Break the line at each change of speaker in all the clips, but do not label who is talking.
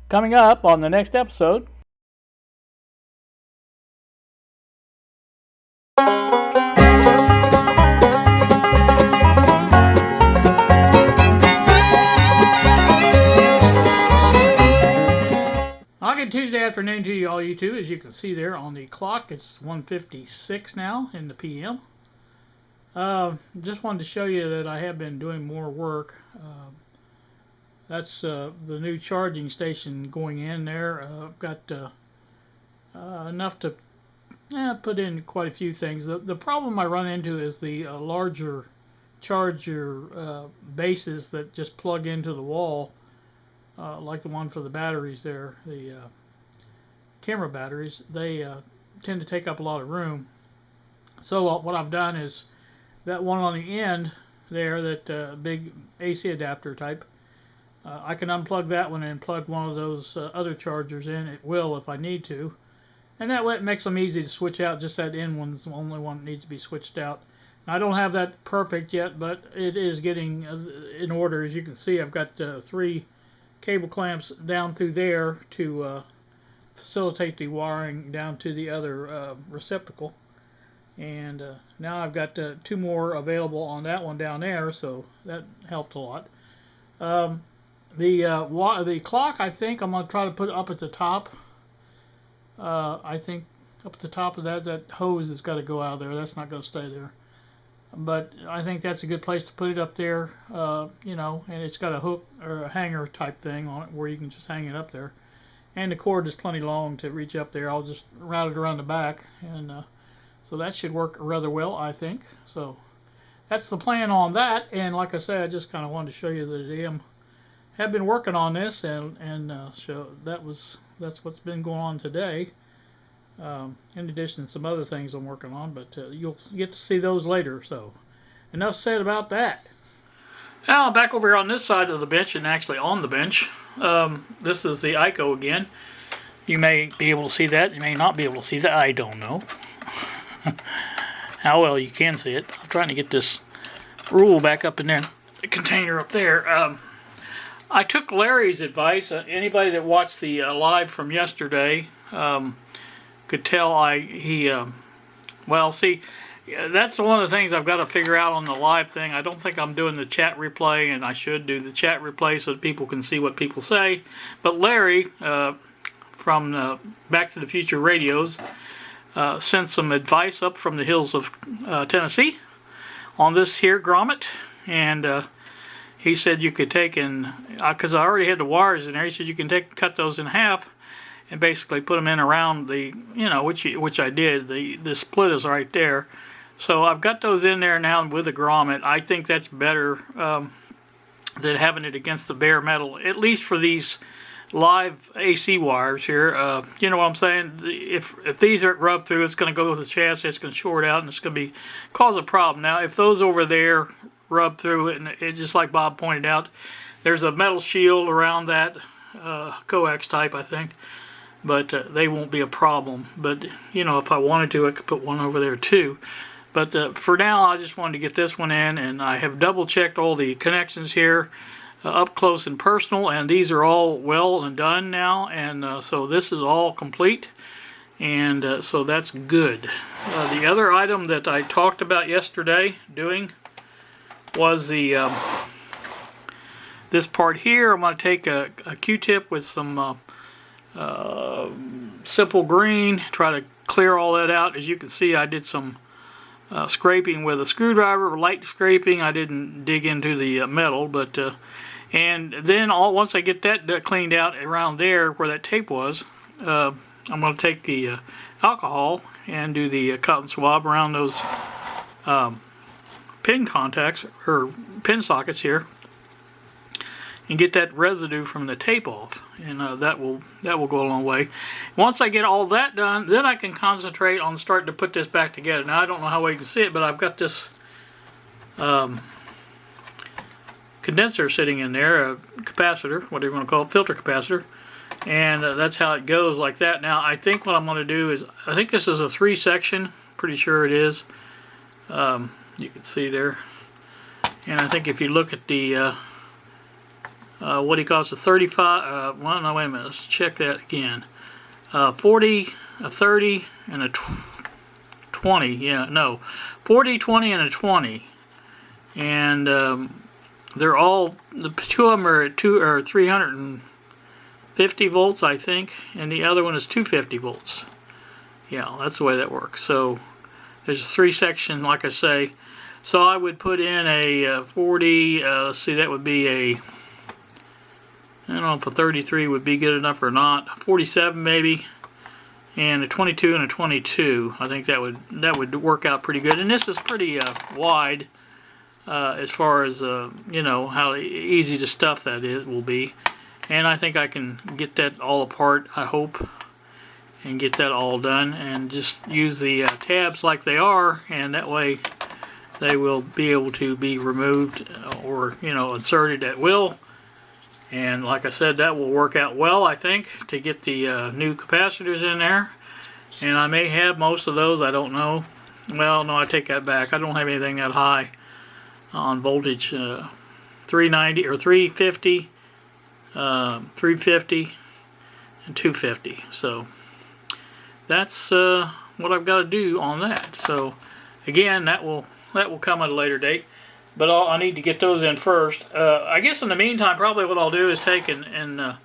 Coming up on the next episode. Good Tuesday afternoon to you all YouTube. As you can see there on the clock, it's 1:56 now in the PM. Just wanted to show you that I have been doing more work. That's the new charging station going in there. I've got enough to put in quite a few things. The problem I run into is the larger charger bases that just plug into the wall, like the one for the batteries there, the camera batteries. They tend to take up a lot of room. So what I've done is that one on the end there, that big AC adapter type, I can unplug that one and plug one of those other chargers in. It will if I need to. And that way it makes them easy to switch out. Just that end one's the only one that needs to be switched out. Now, I don't have that perfect yet, but it is getting in order. As you can see, I've got 3 cable clamps down through there to facilitate the wiring down to the other receptacle. And now I've got 2 more available on that one down there, so that helped a lot. The clock, I think I'm going to try to put up at the top. I think up at the top of that hose has got to go out of there. That's not going to stay there. But I think that's a good place to put it up there, you know, and it's got a hook or a hanger type thing on it where you can just hang it up there. And the cord is plenty long to reach up there. I'll just route it around the back, and so that should work rather well, I think. So that's the plan on that. And like I said, I just kind of wanted to show you that I have been working on this, and so that's what's been going on today. In addition to some other things I'm working on, but you'll get to see those later. So enough said about that. Now I'm back over here on this side of the bench, and actually on the bench. This is the Eico again. You may be able to see that. You may not be able to see that. I don't know how well you can see it. I'm trying to get this rule back up in there, the container up there. I took Larry's advice. Anybody that watched the live from yesterday could tell well, see, that's one of the things I've got to figure out on the live thing. I don't think I'm doing the chat replay, and I should do the chat replay so that people can see what people say. But Larry from Back to the Future Radios sent some advice up from the hills of Tennessee on this here grommet, and he said you could take because I already had the wires in there, he said you can cut those in half and basically put them in around the, you know, which I did. The split is right there. So I've got those in there now with a grommet. I think that's better than having it against the bare metal, at least for these live AC wires here. You know what I'm saying? If these aren't rubbed through, it's going to go with the chassis, it's going to short out, and it's going to cause a problem. Now, if those over there rub through it, and it, just like Bob pointed out, there's a metal shield around that, coax type, I think. But they won't be a problem. But, you know, if I wanted to, I could put one over there too. But for now, I just wanted to get this one in, and I have double-checked all the connections here up close and personal, and these are all well and done now, and so this is all complete, and so that's good. The other item that I talked about yesterday doing was the this part here. I'm going to take a Q-tip with some simple green, try to clear all that out. As you can see, I did some scraping with a screwdriver, light scraping. I didn't dig into the metal, but and then once I get that cleaned out around there where that tape was, I'm going to take the alcohol and do the cotton swab around those pin contacts or pin sockets here, and get that residue from the tape off, and that will go a long way. Once I get all that done, then I can concentrate on starting to put this back together. Now I don't know how well you can see it, but I've got this condenser sitting in there, a capacitor, whatever you want to call it, filter capacitor, and that's how it goes like that. Now I think what I'm going to do is, I think this is a 3-section, pretty sure it is. You can see there, and I think if you look at the what he calls a 35, well, no, wait a minute, let's check that again. 40, a 30, and a 20, yeah, no, 40, 20, and a 20. And they're all, the two of them are at 350 volts, I think, and the other one is 250 volts. Yeah, that's the way that works. So there's a 3-section, like I say. So I would put in a 40, let's see, that would be a, I don't know if a 33 would be good enough or not. 47 maybe, and a 22 and a 22. I think that would work out pretty good. And this is pretty wide as far as you know, how easy to stuff that will be. And I think I can get that all apart, I hope, and get that all done, and just use the tabs like they are, and that way they will be able to be removed or, you know, inserted at will. And like I said, that will work out well, I think, to get the new capacitors in there. And I may have most of those, I don't know. Well, no, I take that back. I don't have anything that high on voltage. 390 or 350, 350, and 250. So that's what I've got to do on that. So again, that will come at a later date. But I need to get those in first. I guess in the meantime, probably what I'll do is take and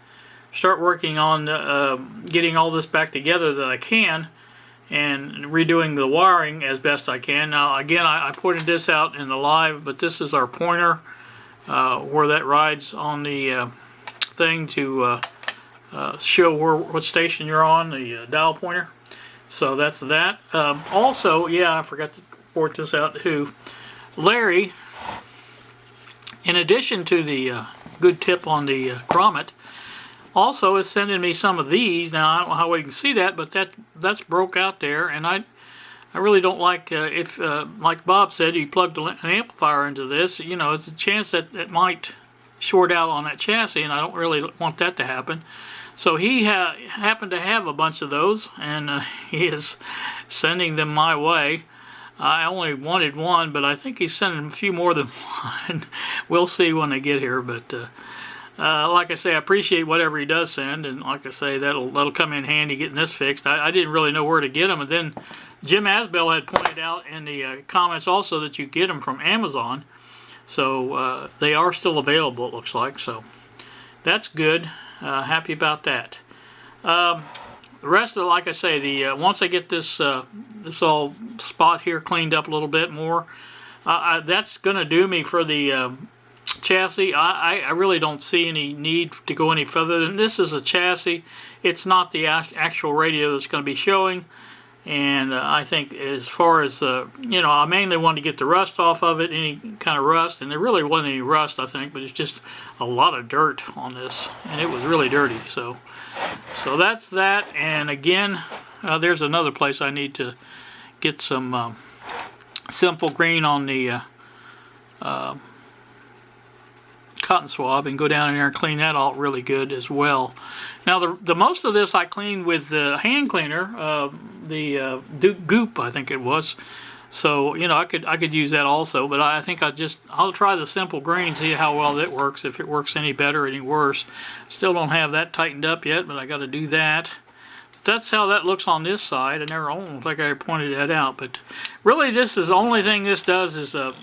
start working on getting all this back together that I can, and redoing the wiring as best I can. Now, again, I pointed this out in the live, but this is our pointer where that rides on the thing to show what station you're on, the dial pointer. So that's that. Also, yeah, I forgot to report this out too. Larry, in addition to the good tip on the grommet, also is sending me some of these. Now, I don't know how we can see that, but that's broke out there, and I really don't like, if, like Bob said, you plugged an amplifier into this, you know, it's a chance that it might short out on that chassis, and I don't really want that to happen. So he happened to have a bunch of those, and he is sending them my way. I only wanted one, but I think he's sending a few more than one. We'll see when they get here, but like I say, I appreciate whatever he does send, and like I say, that'll come in handy getting this fixed. I didn't really know where to get them, and then Jim Asbell had pointed out in the comments also that you get them from Amazon, so they are still available, it looks like, so that's good. Happy about that. The rest of it, like I say, once I get this this all spot here cleaned up a little bit more, that's going to do me for the chassis. I really don't see any need to go any further than this. Is a chassis. It's not the actual radio that's going to be showing. And I think as far as you know, I mainly wanted to get the rust off of it, any kind of rust, and there really wasn't any rust, I think, but it's just a lot of dirt on this, and it was really dirty. So that's that. And again, there's another place I need to get some simple green on the cotton swab, and go down in there and clean that all really good as well. Now the most of this I cleaned with the hand cleaner, the Goop, I think it was. So you know, I could use that also, but I think I'll try the simple green, see how well that works, if it works any better or any worse. Still don't have that tightened up yet, but I got to do that. That's how that looks on this side. I don't think I pointed that out, but really this is the only thing this does is a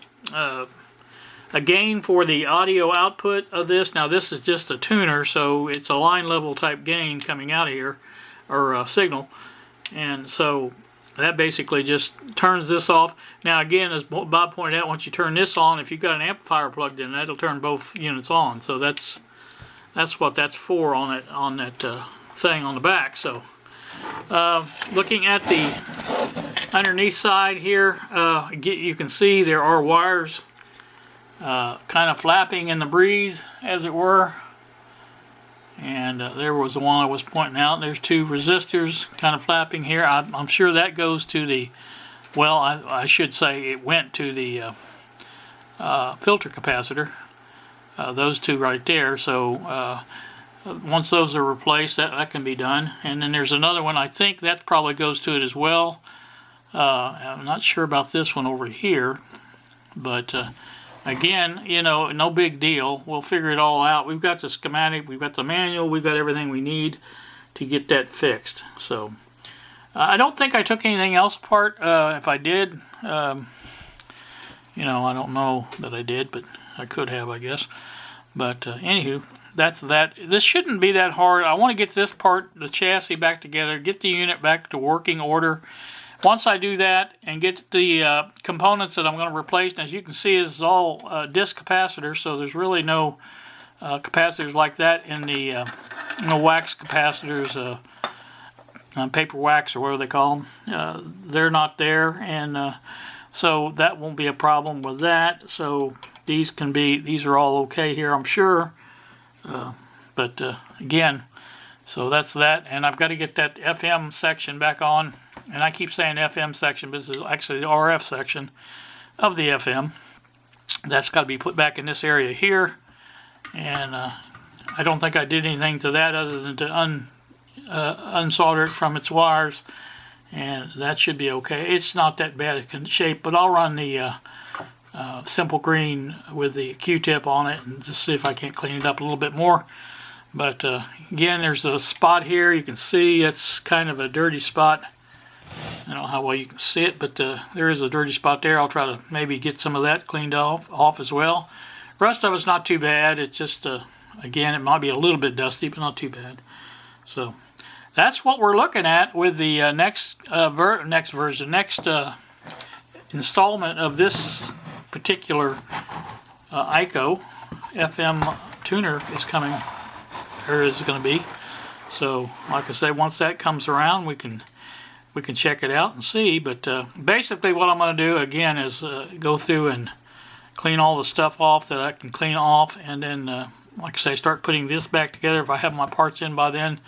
gain for the audio output of this. Now this is just a tuner, so it's a line level type gain coming out of here, or signal, and so that basically just turns this off. Now again, as Bob pointed out, once you turn this on, if you've got an amplifier plugged in, that'll turn both units on. So that's what that's for on that thing on the back. So looking at the underneath side here, you can see there are wires kind of flapping in the breeze, as it were. And there was the one I was pointing out. There's two resistors kind of flapping here. I'm sure that goes to the, well, I should say it went to the filter capacitor. Those two right there. So once those are replaced, that can be done. And then there's another one. I think that probably goes to it as well. I'm not sure about this one over here, but again, you know, no big deal. We'll figure it all out. We've got the schematic, we've got the manual, we've got everything we need to get that fixed. So I don't think I took anything else apart. If I did, you know, I don't know that I did, but I could have, I guess. But anywho, that's that. This shouldn't be that hard. I want to get this part, the chassis, back together, get the unit back to working order. Once I do that and get the components that I'm going to replace, and as you can see, this is all disc capacitors, so there's really no capacitors like that in the no wax capacitors, paper wax or whatever they call them. They're not there, and so that won't be a problem with that. So these are all okay here, I'm sure. But again, so that's that, and I've got to get that FM section back on. And I keep saying FM section, but this is actually the RF section of the FM. That's got to be put back in this area here. And I don't think I did anything to that other than to unsolder it from its wires. And that should be okay. It's not that bad a shape, but I'll run the simple green with the Q-tip on it and just see if I can't clean it up a little bit more. But again, there's a spot here. You can see it's kind of a dirty spot. I don't know how well you can see it, but there is a dirty spot there. I'll try to maybe get some of that cleaned off as well. The rest of it's not too bad. It's just, again, it might be a little bit dusty, but not too bad. So that's what we're looking at with the next installment of this particular Eico FM tuner is coming, or is going to be. So, like I say, once that comes around, we can check it out and see. But basically what I'm going to do again is go through and clean all the stuff off that I can clean off, and then like I say, start putting this back together. If I have my parts in by then,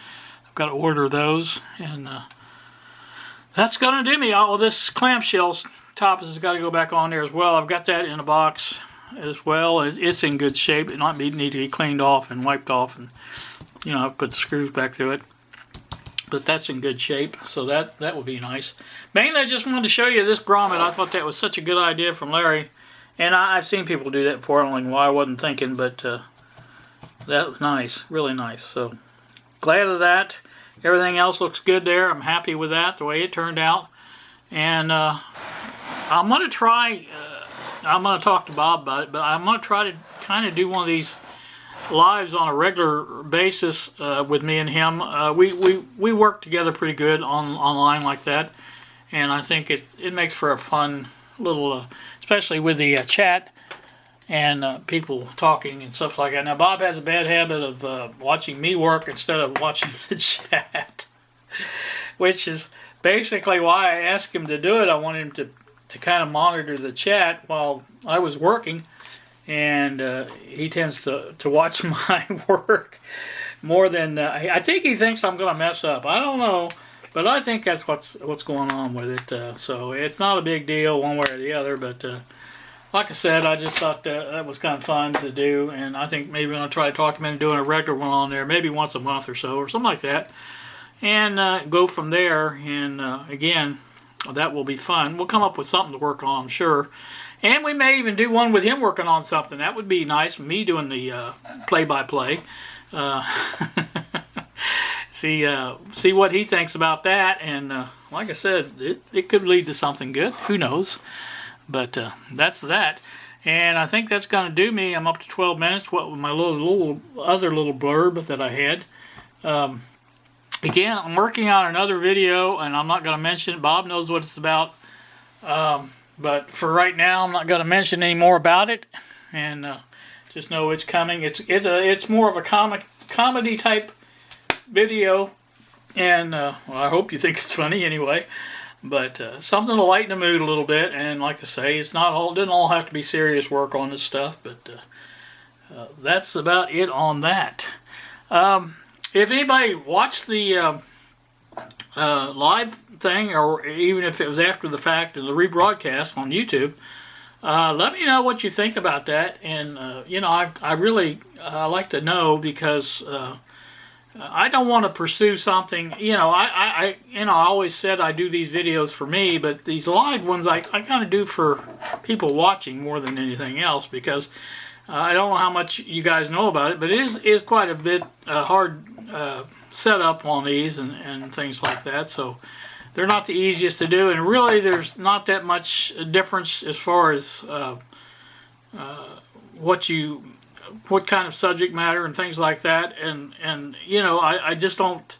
I've got to order those, and that's going to do me. All this clamshell top has got to go back on there as well. I've got that in a box as well. It's in good shape. It might need to be cleaned off and wiped off, and you know, I've put the screws back through it. But that's in good shape, so that would be nice. Mainly, I just wanted to show you this grommet. I thought that was such a good idea from Larry, and I've seen people do that before. I don't know why I wasn't thinking, but that was nice, really nice. So glad of that. Everything else looks good there. I'm happy with that, the way it turned out. And I'm going to try. I'm going to talk to Bob about it, but I'm going to try to kind of do one of these lives on a regular basis with me and him. We work together pretty good online like that, and I think it makes for a fun little, especially with the chat and people talking and stuff like that. Now Bob has a bad habit of watching me work instead of watching the chat, which is basically why I asked him to do it. I want him to kind of monitor the chat while I was working. And he tends to watch my work more than I think he thinks I'm going to mess up. I don't know, but I think that's what's going on with it. So it's not a big deal one way or the other. But like I said, I just thought that was kind of fun to do, and I think maybe I'm going to try to talk him into doing a regular one on there, maybe once a month or so, or something like that, and go from there. And again, that will be fun. We'll come up with something to work on, I'm sure. And we may even do one with him working on something. That would be nice, me doing the play-by-play. See what he thinks about that. And like I said, it could lead to something good. Who knows? But that's that. And I think that's going to do me. I'm up to 12 minutes. What with my other little blurb that I had. Again, I'm working on another video, and I'm not going to mention it. Bob knows what it's about. But for right now, I'm not going to mention any more about it, and just know it's coming. It's more of a comedy type video, and well, I hope you think it's funny anyway. But something to lighten the mood a little bit. And like I say, it doesn't all have to be serious work on this stuff. But that's about it on that. If anybody watched the live thing, or even if it was after the fact of the rebroadcast on YouTube, let me know what you think about that. And you know, I really like to know, because I don't want to pursue something, you know, I always said I do these videos for me, but these live ones I kind of do for people watching more than anything else, because I don't know how much you guys know about it, but it is quite a bit hard setup on these and things like that, so they're not the easiest to do, and really there's not that much difference as far as what kind of subject matter and things like that, and you know, I just don't,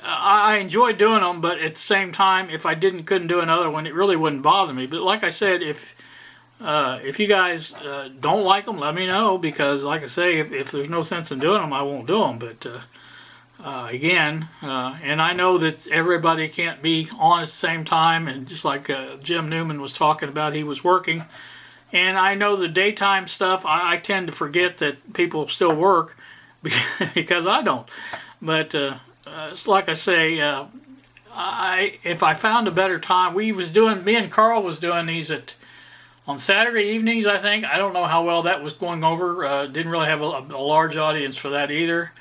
I enjoy doing them, but at the same time, if I couldn't do another one, it really wouldn't bother me. But like I said, if you guys don't like them, let me know, because like I say, if there's no sense in doing them, I won't do them. But again, and I know that everybody can't be on at the same time, and just like Jim Newman was talking about, he was working. And I know the daytime stuff, I tend to forget that people still work because I don't. But it's like I say, if I found a better time, me and Carl was doing these on Saturday evenings, I think. I don't know how well that was going over. Didn't really have a large audience for that either.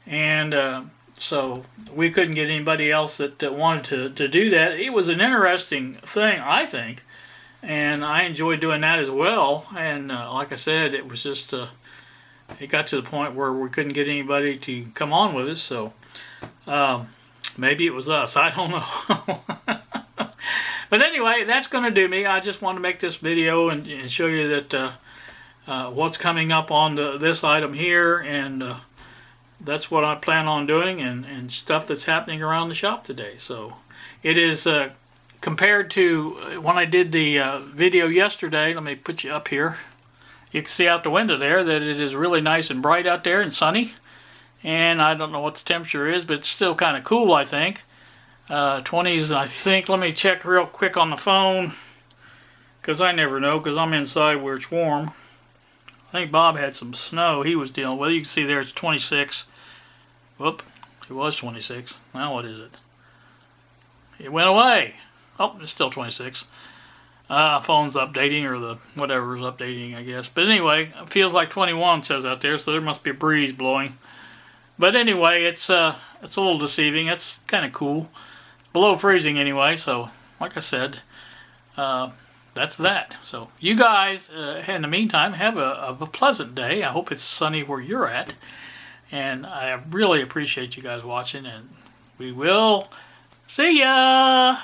And so we couldn't get anybody else that wanted to do that. It was an interesting thing, I think. And I enjoyed doing that as well. And like I said, it was just, it got to the point where we couldn't get anybody to come on with us. So maybe it was us. I don't know. But anyway, that's going to do me. I just want to make this video and show you that what's coming up on this item here. And that's what I plan on doing, and stuff that's happening around the shop today. So it is... compared to when I did the video yesterday, let me put you up here. You can see out the window there that it is really nice and bright out there and sunny. And I don't know what the temperature is, but it's still kind of cool, I think. 20s, I think. Let me check real quick on the phone, because I never know, because I'm inside where it's warm. I think Bob had some snow he was dealing with. You can see there it's 26. Whoop, it was 26. Now what is it? It went away. Oh, it's still 26. Phone's updating, or the whatever is updating, I guess. But anyway, it feels like 21, says out there, so there must be a breeze blowing. But anyway, it's a little deceiving. It's kind of cool. Below freezing anyway, so like I said, that's that. So you guys, in the meantime, have a pleasant day. I hope it's sunny where you're at. And I really appreciate you guys watching, and we will see ya!